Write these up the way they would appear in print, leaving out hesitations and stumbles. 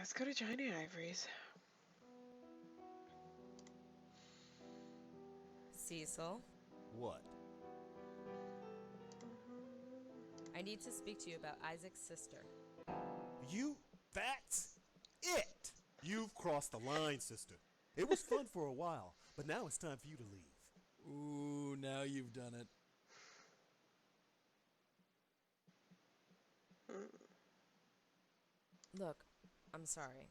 let's go to Giant Ivory's. Cecil, What? I need to speak to you about Isaac's sister. That's it! You've crossed the line, sister. It was fun for a while, but now it's time for you to leave. Ooh, now you've done it. Look, I'm sorry.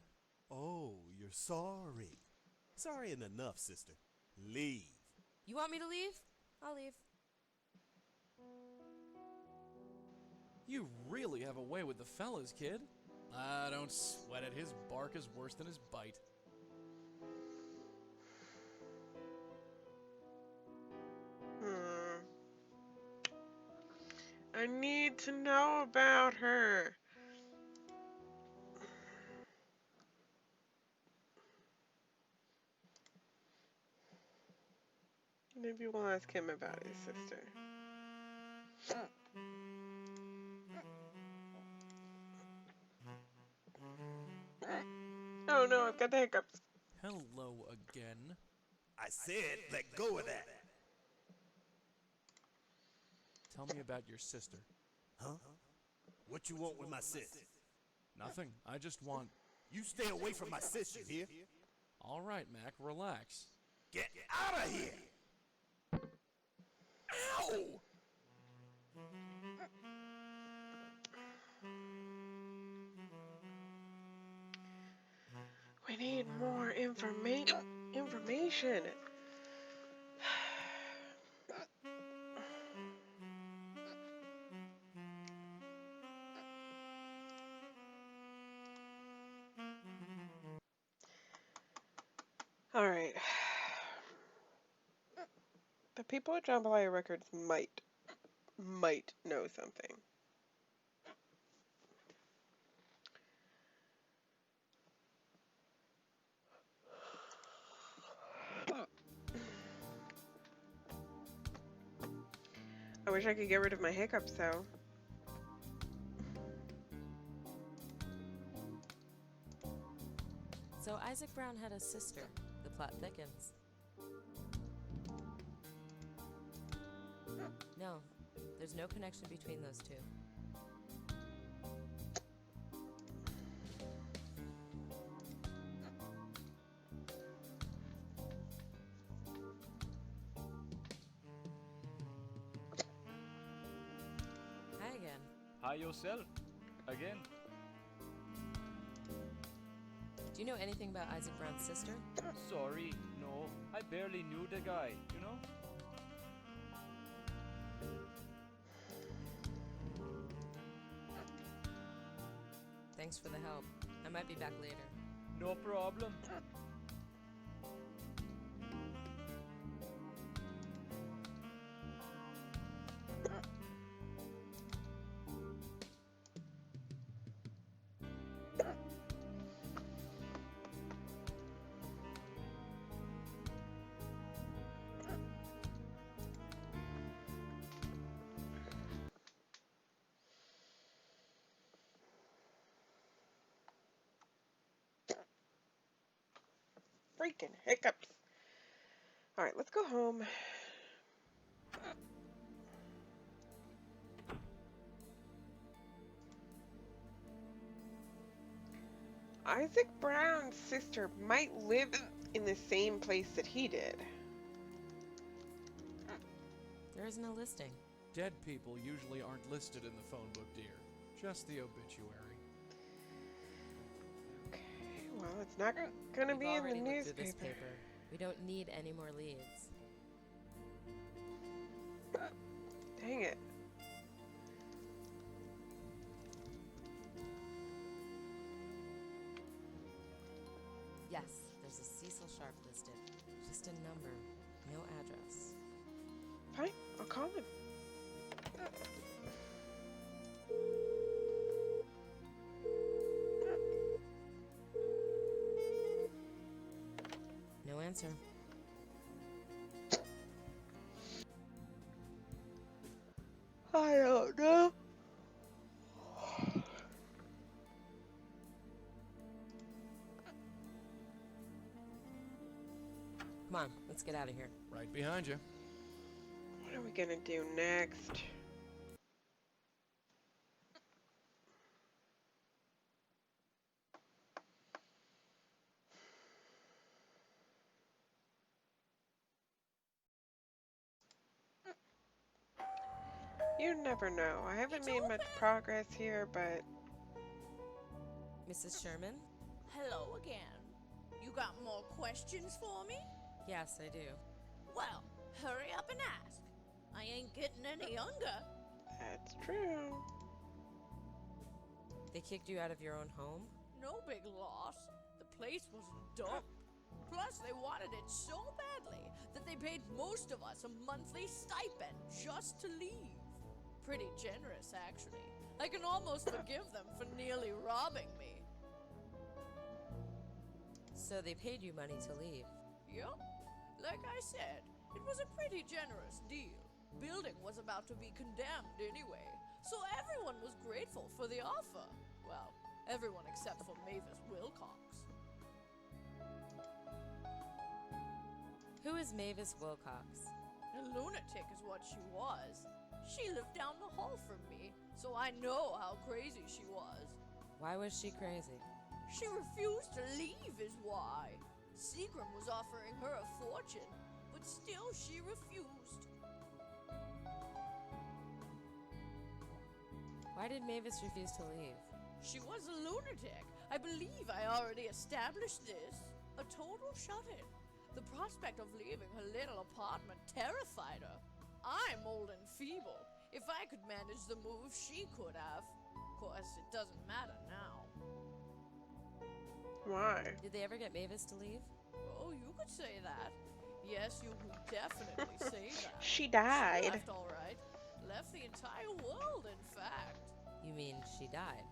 Oh, you're sorry. Sorry ain't enough, sister. Leave. You want me to leave? I'll leave. You really have a way with the fellas, kid. Ah, don't sweat it. His bark is worse than his bite. I need to know about her. Maybe we'll ask him about his sister. Oh no, I've got the hiccups. Hello again. I said let go of that. Tell me about your sister. Huh? What you want with my sis? Nothing. I just want... You stay away from my sis, you hear? All right, Mac, relax. Get out of here! Ow! We need more information. All right. The people at Jambalaya Records might know something. I wish I could get rid of my hiccups, though. So Isaac Brown had a sister. The plot thickens. No, there's no connection between those two. Hi again. Hi yourself. Again. Do you know anything about Isaac Brown's sister? Sorry, no. I barely knew the guy, you know? Thanks for the help. I might be back later. No problem. Freaking hiccups. All right, let's go home. Isaac Brown's sister might live in the same place that he did. There isn't a listing. Dead people usually aren't listed in the phone book, dear. Just the obituary. Okay, well, it's not gonna be in the We've already looked through this newspaper. paper. We don't need any more leads. Dang it. Yes, there's a Cecil Sharp listed. Just a number, no address. Fine, I'll call him. No answer. I don't know. Come on, let's get out of here. Right behind you. What are we gonna do next? You never know. I haven't It's made much open. progress here, but Mrs. Sherman? Hello again. You got more questions for me? Yes, I do. Well, hurry up and ask. I ain't getting any younger. that's true. They kicked you out of your own home? No big loss. The place was a dump. Plus, they wanted it so badly that they paid most of us a monthly stipend just to leave. Pretty generous, actually. I can almost forgive them for nearly robbing me. So they paid you money to leave. Yup. Like I said, it was a pretty generous deal. Building was about to be condemned anyway, so everyone was grateful for the offer. Well, everyone except for Mavis Wilcox. Who is Mavis Wilcox? A lunatic is what she was. She lived down the hall from me, so I know how crazy she was. Why was she crazy? She refused to leave is why. Seagram was offering her a fortune, but still she refused. Why did Mavis refuse to leave? She was a lunatic. I believe I already established this. A total shut-in. The prospect of leaving her little apartment terrified her. I'm old and feeble. If I could manage the move, she could have. Of course, it doesn't matter now. Why? Did they ever get Mavis to leave? Oh, you could say that. Yes, you could definitely say that. She She died. left all right. Left the entire world, in fact. You mean she died?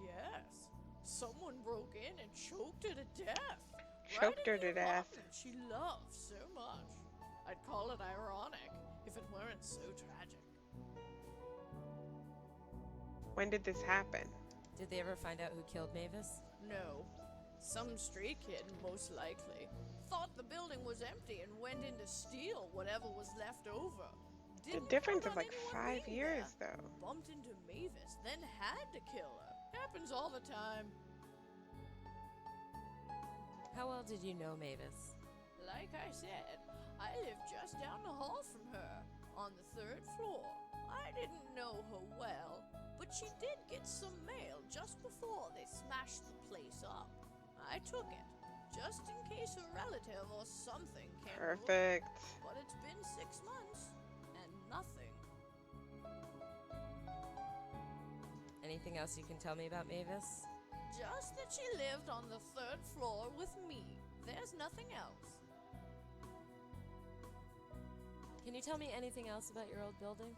Yes. Someone broke in and choked her to death. Choked her Right in to the death. apartment she loved so much. I'd call it ironic if it weren't so tragic. When did this happen? Did they ever find out who killed Mavis? No. Some stray kid, most likely, thought the building was empty and went in to steal whatever was left over. The Didn't difference count of on like anyone 5 being years, there. though. Bumped into Mavis, then had to kill her. Happens all the time. How well did you know Mavis? Like I said, I lived just down the hall from her, on the 3rd floor. I didn't know her well, but she did get some mail just before they smashed the place up. I took it, just in case a relative or something came to look. Perfect. But it's been 6 months, and nothing. Anything else you can tell me about Mavis? Just that she lived on the 3rd floor with me. There's nothing else. Can you tell me anything else about your old building?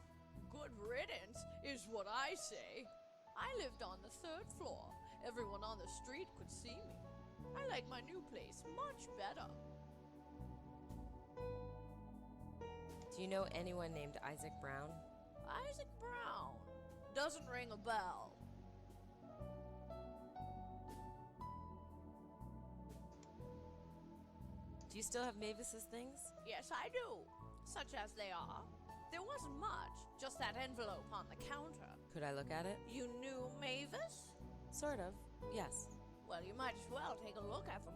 Good riddance is what I say. I lived on the 3rd floor. Everyone on the street could see me. I like my new place much better. Do you know anyone named Isaac Brown? Isaac Brown. Doesn't ring a bell. Do you still have Mavis's things? Yes, I do. Such as they are. There wasn't much, just that envelope on the counter. Could I look at it? You knew Mavis? Sort of, yes. Well, you might as well take a look at them.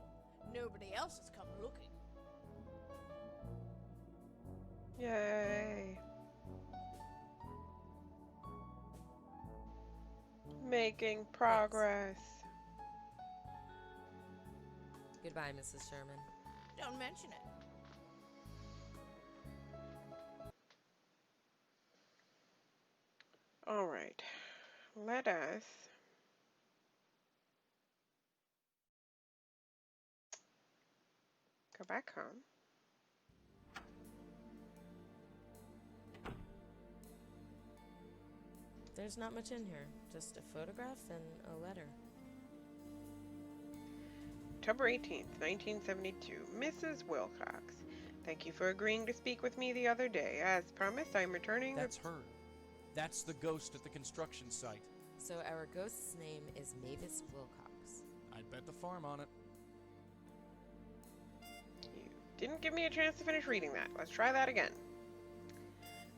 Nobody else has come looking. Yay. Making progress. Goodbye, Mrs. Sherman. Don't mention it. All right. Let us go back home. There's not much in here. Just a photograph and a letter. October 18th, 1972. Mrs. Wilcox. Thank you for agreeing to speak with me the other day. As promised, I'm returning That's her. That's the ghost at the construction site. So our ghost's name is Mavis Wilcox. I'd bet the farm on it. You Didn't give me a chance to finish reading that. Let's try that again.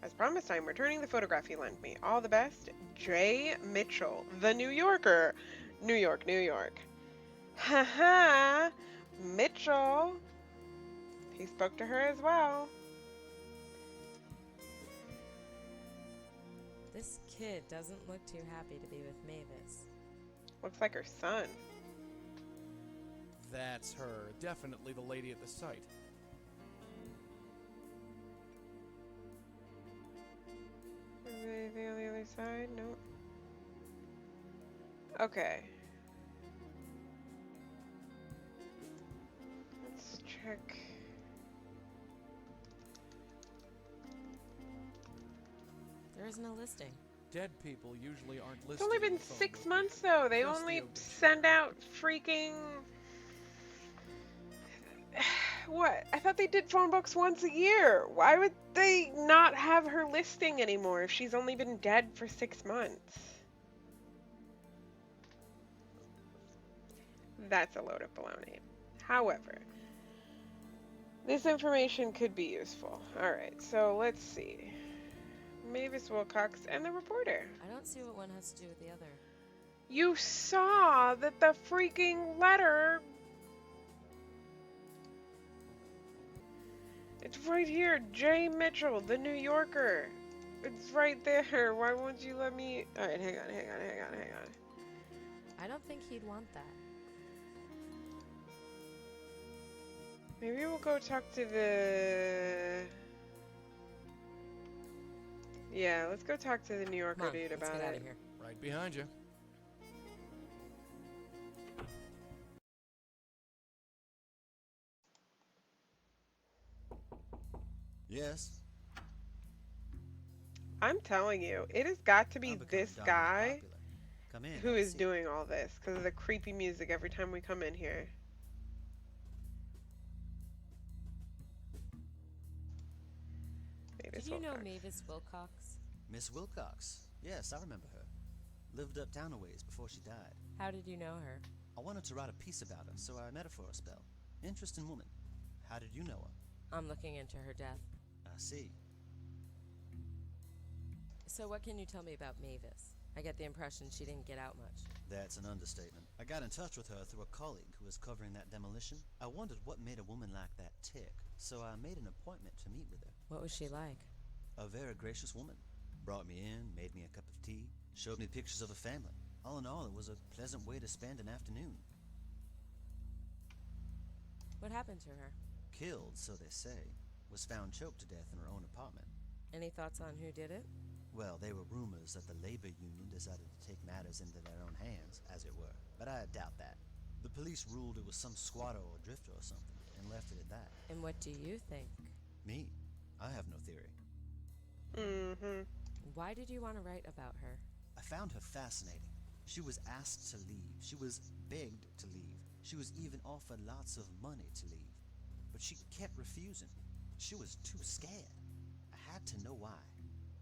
As promised, I'm returning the photograph you lent me. All the best, J. Mitchell, the New Yorker. New York, New York. Haha, Mitchell. He spoke to her as well. This kid doesn't look too happy to be with Mavis. Looks like her son. That's her. Definitely the lady at the site. Are they on the other side? No. Okay. Let's check. There isn't a listing. Dead people usually aren't listed. It's only in the been phone 6 book. months though. They Just the only obituary. send out freaking. What? I thought they did phone books once a year. Why would they not have her listing anymore if she's only been dead for 6 months? That's a load of baloney. However, this information could be useful. Alright, so let's see. Mavis Wilcox and the reporter. I don't see what one has to do with the other. You saw that the freaking letter. It's right here, J. Mitchell, the New Yorker. It's right there. Why won't you let me? Alright, hang on. I don't think he'd want that. Maybe we'll go talk to the. Yeah, let's go talk to the New Yorker Come on, dude let's about get out it. of here. Right behind you. Yes. I'm telling you, it has got to be I'm becoming this darn guy popular. Come in. who have a is seat. doing all this because of the creepy music every time we come in here. Mavis Did you know Wilcox. Mavis Wilcox? Miss Wilcox. Yes, I remember her. Lived uptown a ways before she died. How did you know her? I wanted to write a piece about her, so I met her for a spell. Interesting woman. How did you know her? I'm looking into her death. I see. So what can you tell me about Mavis? I get the impression she didn't get out much. That's an understatement. I got in touch with her through a colleague who was covering that demolition. I wondered what made a woman like that tick, so I made an appointment to meet with her. What was she like? A very gracious woman. Brought me in, made me a cup of tea, showed me pictures of her family. All in all, it was a pleasant way to spend an afternoon. What happened to her? Killed, so they say. Was found choked to death in her own apartment. Any thoughts on who did it? Well, there were rumors that the labor union decided to take matters into their own hands, as it were. But I doubt that. The police ruled it was some squatter or drifter or something, and left it at that. And what do you think? Me? I have no theory. Mm-hmm. Why did you want to write about her? I found her fascinating. She was asked to leave. She was begged to leave. She was even offered lots of money to leave. But she kept refusing. She was too scared. I had to know why.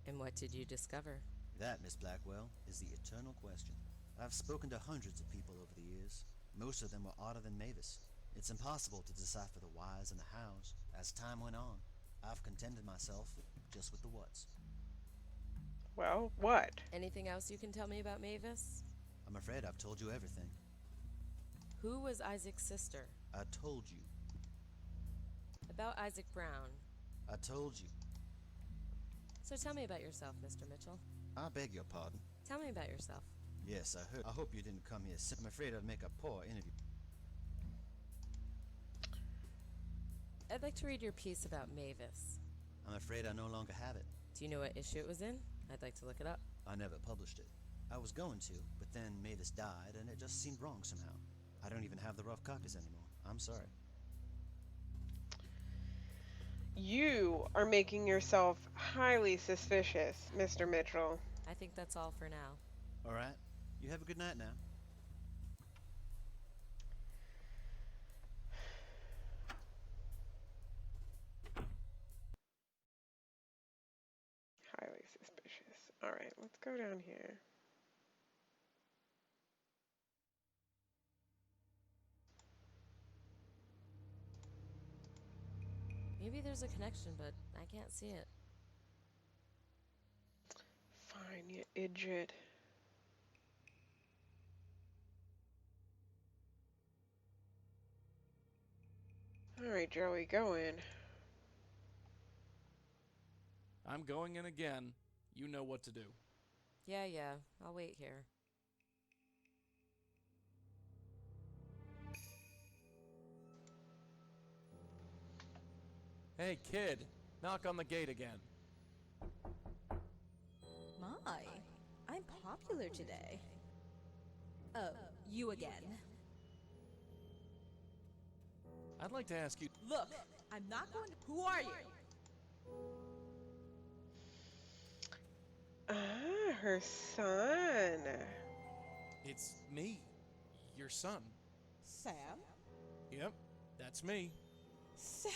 And what did you discover? That, Miss Blackwell, is the eternal question. I've spoken to hundreds of people over the years. Most of them were odder than Mavis. It's impossible to decipher the whys and the hows. As time went on, I've contented myself just with the whats. Well, what? Anything else you can tell me about Mavis? I'm afraid I've told you everything. Who was Isaac's sister? I told you. About Isaac Brown. I told you. So tell me about yourself, Mr. Mitchell. I beg your pardon. Tell me about yourself. Yes, I heard. I hope you didn't come here sick. I'm afraid I'd make a poor interview. I'd like to read your piece about Mavis. I'm afraid I no longer have it. Do you know what issue it was in? I'd like to look it up. I never published it. I was going to, but then Mavis died, and it just seemed wrong somehow. I don't even have the rough copies anymore. I'm sorry. You are making yourself highly suspicious, Mr. Mitchell. I think that's all for now. All right. You have a good night now. Highly suspicious. Alright, let's go down here. Maybe there's a connection, but I can't see it. Fine, you idiot. Alright, Joey, go in. I'm going in again. You know what to do. Yeah, I'll wait here. Hey, kid, knock on the gate again. My, I'm popular today. Oh, you again. I'd like to ask you. Look, I'm not going to. Who are you? Ah, her son. It's me, your son. Sam? Yep, that's me. Sam!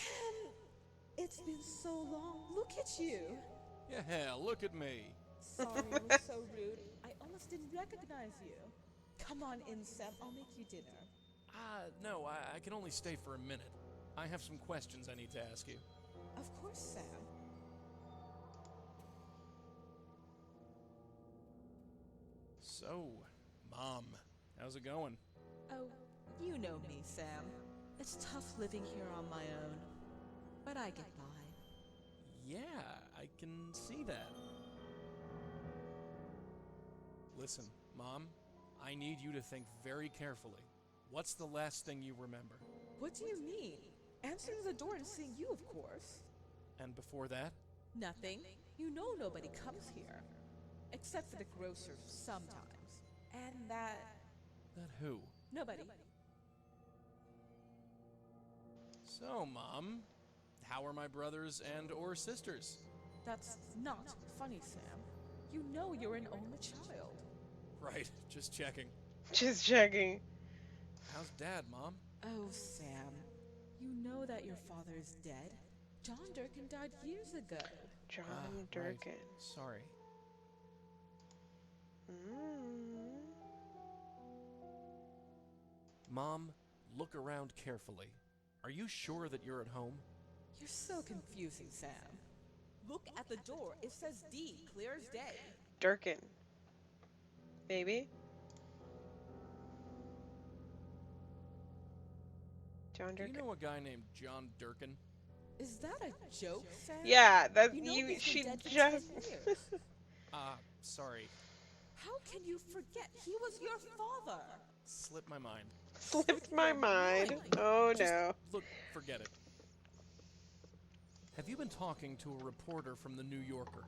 It's been so long. Look at you. Yeah, look at me. Sorry, I was so rude. I almost didn't recognize you. Come on in, Sam. I'll make you dinner. No, I can only stay for a minute. I have some questions I need to ask you. Of course, Sam. So, Mom, how's it going? Oh, you know me, Sam. It's tough living here on my own. But I get by. Yeah, I can see that. Listen, Mom, I need you to think very carefully. What's the last thing you remember? What do you mean? Answering the door and seeing you, of course. And before that? Nothing. You know nobody comes here. Except for the grocer sometimes. And that... That who? Nobody. So, Mom, how are my brothers and or sisters? That's not funny, Sam. You know you're an only child. Right, just checking. Just checking. How's Dad, Mom? Oh, Sam. You know that your father is dead? John Durkin died years ago. John Right. Durkin. Sorry. Mm. Mom, look around carefully. Are you sure that you're at home? You're so confusing, Sam. Look at the door. It says D, clear as day. Durkin. Maybe? John Do Durkin. you know a guy named John Durkin? Is that a joke, Sam? Yeah, that You know you. he's been She dead for just. 10 years. Sorry. How can you forget? He was your father. Slipped my mind. Slipped my mind. Oh Just, no. look, forget it. Have you been talking to a reporter from the New Yorker?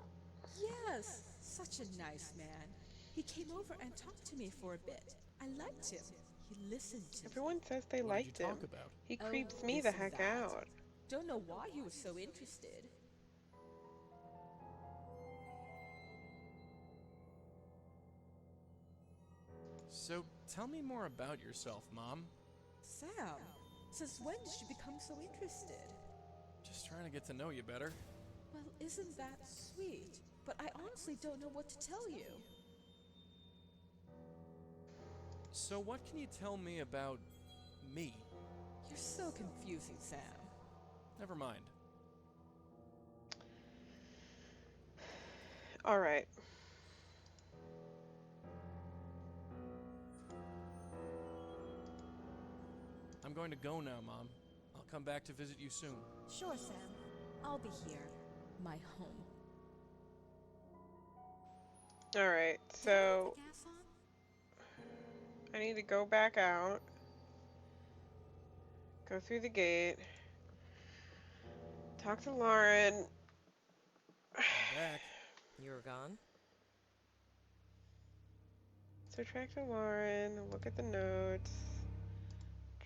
Yes, such a nice man. He came over and talked to me for a bit. I liked him. He listened to me. Everyone says they What liked did you him. talk about? He Oh, creeps me this the and heck that. out. Don't know why he was so interested. So, tell me more about yourself, Mom. Sam, since when did you become so interested? Just trying to get to know you better. Well, isn't that sweet? But I honestly don't know what to tell you. So, what can you tell me about me? You're so confusing, Sam. Never mind. Alright. I'm going to go now, Mom. I'll come back to visit you soon. Sure, Sam. I'll be here. My home. Alright, so I need to go back out. Go through the gate. Talk to Lauren. I'm back. You were gone? So track to Lauren, look at the notes.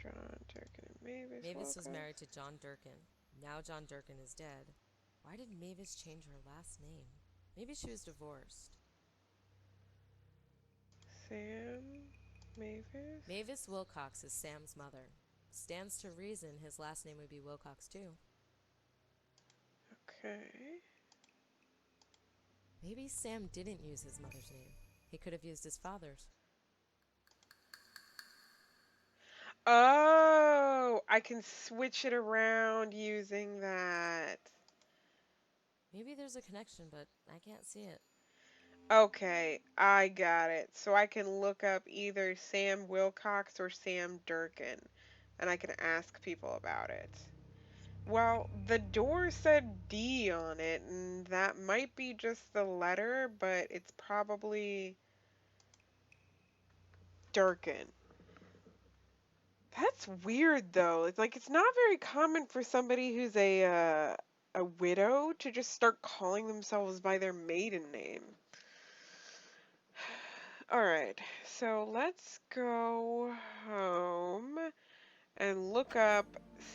John Durkin and Mavis. Mavis was Wilcox. married to John Durkin. Now John Durkin is dead. Why did Mavis change her last name? Maybe she was divorced. Sam, Mavis. Mavis Wilcox is Sam's mother. Stands to reason his last name would be Wilcox too. Okay. Maybe Sam didn't use his mother's name. He could have used his father's. Oh, I can switch it around using that. Maybe there's a connection, but I can't see it. Okay, I got it. So I can look up either Sam Wilcox or Sam Durkin, and I can ask people about it. Well, the door said D on it, and that might be just the letter, but it's probably Durkin. That's weird though. It's like it's not very common for somebody who's a widow to just start calling themselves by their maiden name. All right, so let's go home and look up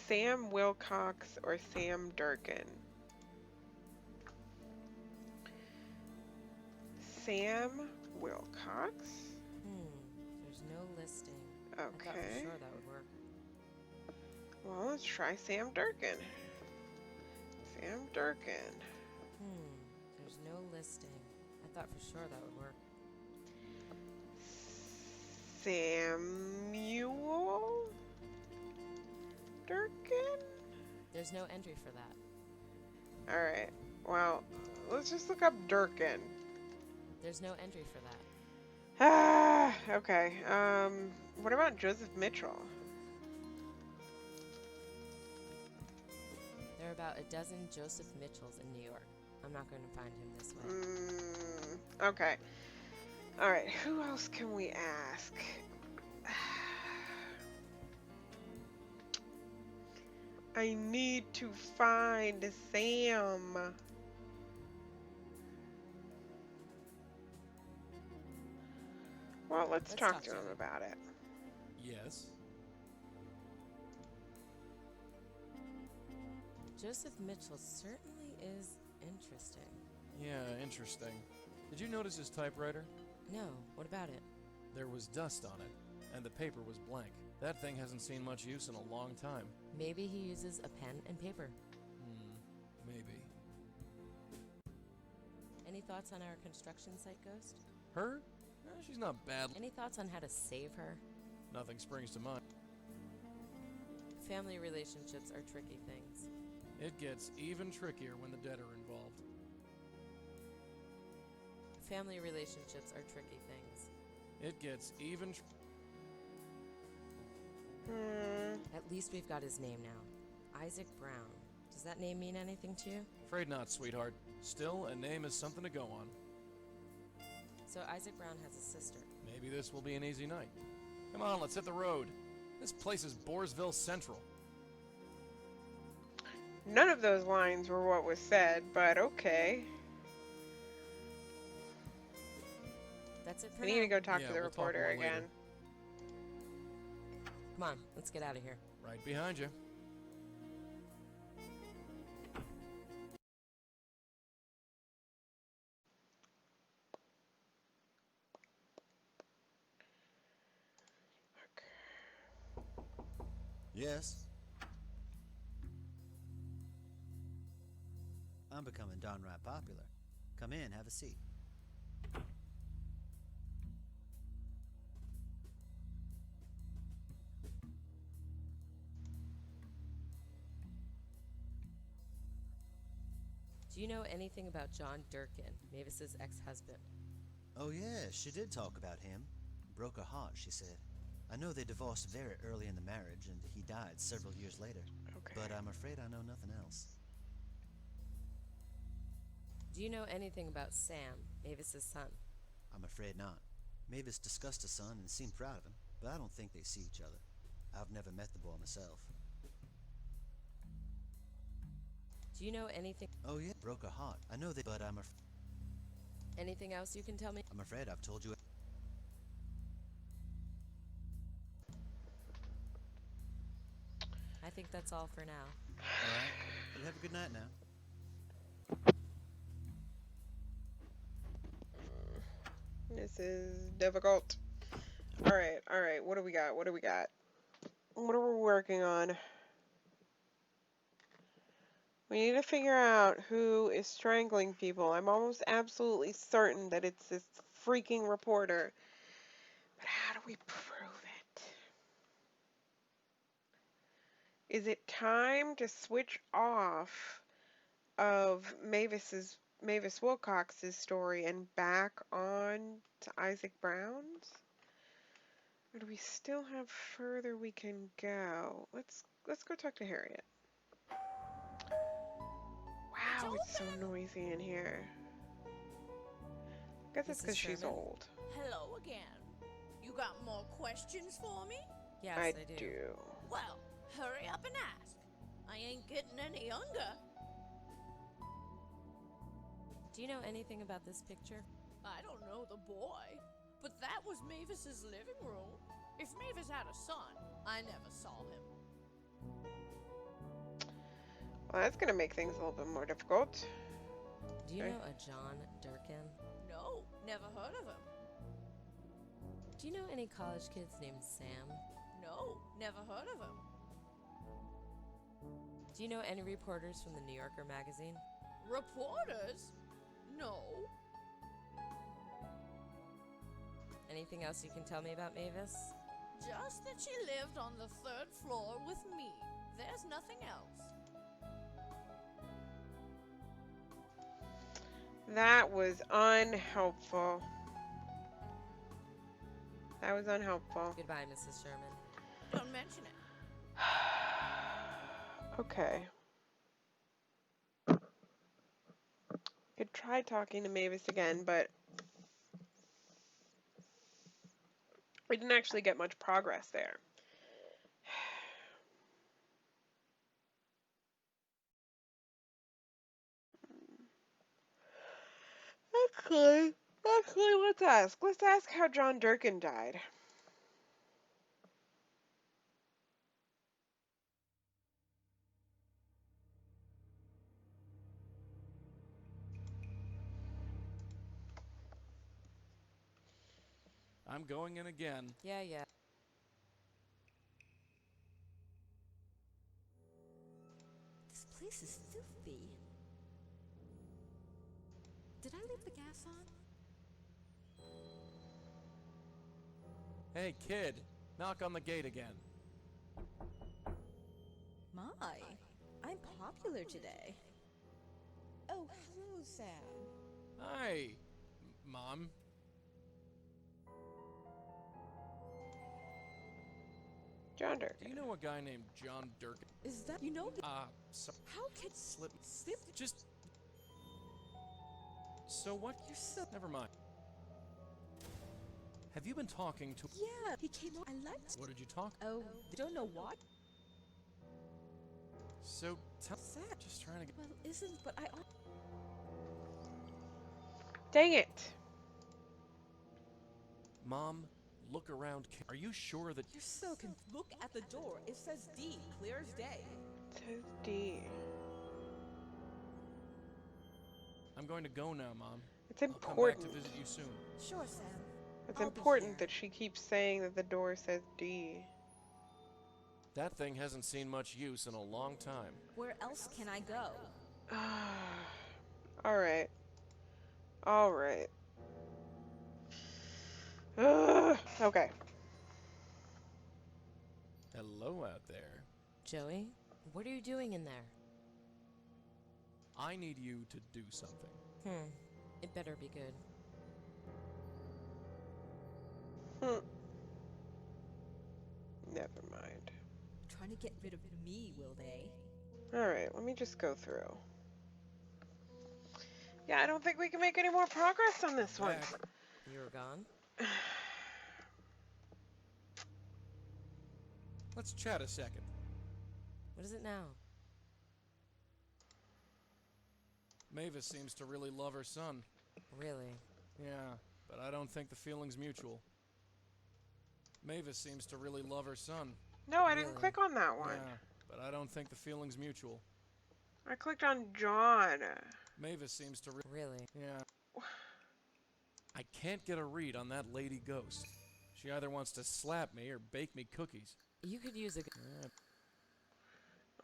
Sam Wilcox or Sam Durkin. Sam Wilcox. There's no listing. I thought for Okay. sure that would work. Well, let's try Sam Durkin. Sam Durkin. There's no listing. I thought for sure that would work. Samuel Durkin? There's no entry for that. Alright. Well, let's just look up Durkin. There's no entry for that. Ah, okay. What about Joseph Mitchell? There are about a dozen Joseph Mitchells in New York. I'm not going to find him this way. Okay. Alright, who else can we ask? I need to find Sam. Well, let's talk to him about it. Yes. Joseph Mitchell certainly is interesting. Yeah, interesting. Did you notice his typewriter? No, what about it? There was dust on it, and the paper was blank. That thing hasn't seen much use in a long time. Maybe he uses a pen and paper. Maybe. Any thoughts on our construction site ghost? Her? She's not bad. Any thoughts on how to save her? Nothing springs to mind. Family relationships are tricky things. It gets even trickier when the dead are involved. Family relationships are tricky things. It gets even At least we've got his name now. Isaac Brown. Does that name mean anything to you? Afraid not, sweetheart. Still, a name is something to go on. So Isaac Brown has a sister. Maybe this will be an easy night. Come on, let's hit the road. This place is Boresville Central. None of those lines were what was said, but okay. That's it for I now. need to go talk Yeah, to the we'll talk reporter more later. again. Come on, let's get out of here. Right behind you. Yes? I'm becoming downright popular. Come in, have a seat. Do you know anything about John Durkin, Mavis's ex-husband? Oh yeah, she did talk about him. Broke her heart, she said. I know they divorced very early in the marriage, and he died several years later. Okay. But I'm afraid I know nothing else. Do you know anything about Sam, Mavis's son? I'm afraid not. Mavis discussed her son and seemed proud of him, but I don't think they see each other. I've never met the boy myself. Do you know anything? Oh yeah, broke her heart. I know they, but Anything else you can tell me? I'm afraid I've told you. I think that's all for now. All right. You have a good night now. This is difficult. Alright, what do we got? What do we got? What are we working on? We need to figure out who is strangling people. I'm almost absolutely certain that it's this freaking reporter. But how do we prove it? Is it time to switch off of Mavis Wilcox's story and back on to Isaac Brown's? Or do we still have further we can go? Let's go talk to Harriet. Wow, it's so noisy in here. I guess it's because she's Sherman? old. Hello again. You got more questions for me? Yes, I I do. do. Well, hurry up and ask. I ain't getting any younger. Do you know anything about this picture? I don't know the boy, but that was Mavis's living room. If Mavis had a son, I never saw him. Well, that's gonna make things a little bit more difficult. Do you Okay. know a John Durkin? No, never heard of him. Do you know any college kids named Sam? No, never heard of him. Do you know any reporters from the New Yorker magazine? Reporters? No. Anything else you can tell me about Mavis? Just that she lived on the 3rd floor with me. There's nothing else. That was unhelpful. That was unhelpful. Goodbye, Mrs. Sherman. Don't mention it. Okay. Could try talking to Mavis again, but we didn't actually get much progress there. Actually, let's ask. Let's ask how John Durkin died. I'm going in again. Yeah. This place is filthy. Did I leave the gas on? Hey, kid, knock on the gate again. My, I'm popular today. Oh, hello, Sam. Hi, Mom. John Durkin. Do you know a guy named John Durkin? Is that, you know, So how can slip. just, So what? you're so, Never mind. Have you been talking to? yeah, he came over, I liked, What did you talk? oh, don't know what? So tell. Sad. Just trying to get. Well, isn't, but I, Dang it. Mom, look around. Are you sure that? you're so look at the door, it says D, clear as day. It says D. I'm going to go now, Mom. It's I'll come back important. to visit you soon. Sure, Sam. It's I'll be important here. that she keeps saying that the door says D. That thing hasn't seen much use in a long time. Where else can I go? Alright. Alright. Okay. Hello out there. Joey, what are you doing in there? I need you to do something. It better be good. Never mind. Trying to get rid of me, will they? Alright, let me just go through. Yeah, I don't think we can make any more progress on this one. Back. You were gone? Let's chat a second. What is it now? Mavis seems to really love her son. Really? Yeah, but I don't think the feeling's mutual. Mavis seems to really love her son. No, I didn't Really? click on that one. Yeah, but I don't think the feeling's mutual. I clicked on John. Mavis seems to Really? Yeah. I can't get a read on that lady ghost. She either wants to slap me or bake me cookies. You could use a...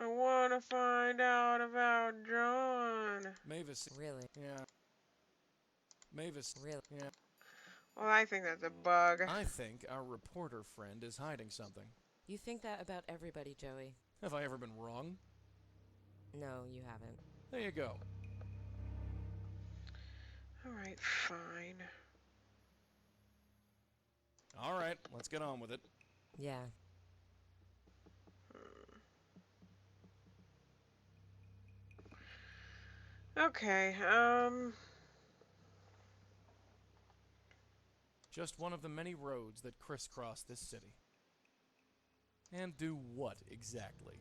I want to find out about John. Mavis. Really? Yeah. Mavis. Really? Yeah. Well, I think that's a bug. I think our reporter friend is hiding something. You think that about everybody, Joey. Have I ever been wrong? No, you haven't. There you go. Alright, fine. Alright, let's get on with it. Yeah. Okay, Just one of the many roads that crisscross this city. And do what exactly?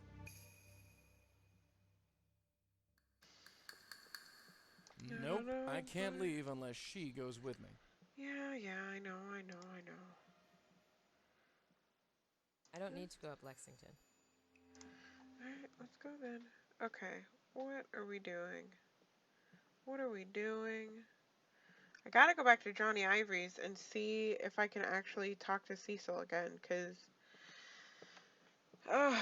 I Nope, don't know, I can't but- leave unless she goes with me. yeah, I know. I don't need to go up Lexington. Alright, let's go then. Okay, what are we doing? What are we doing? I gotta go back to Johnny Ivory's and see if I can actually talk to Cecil again, because... Ugh.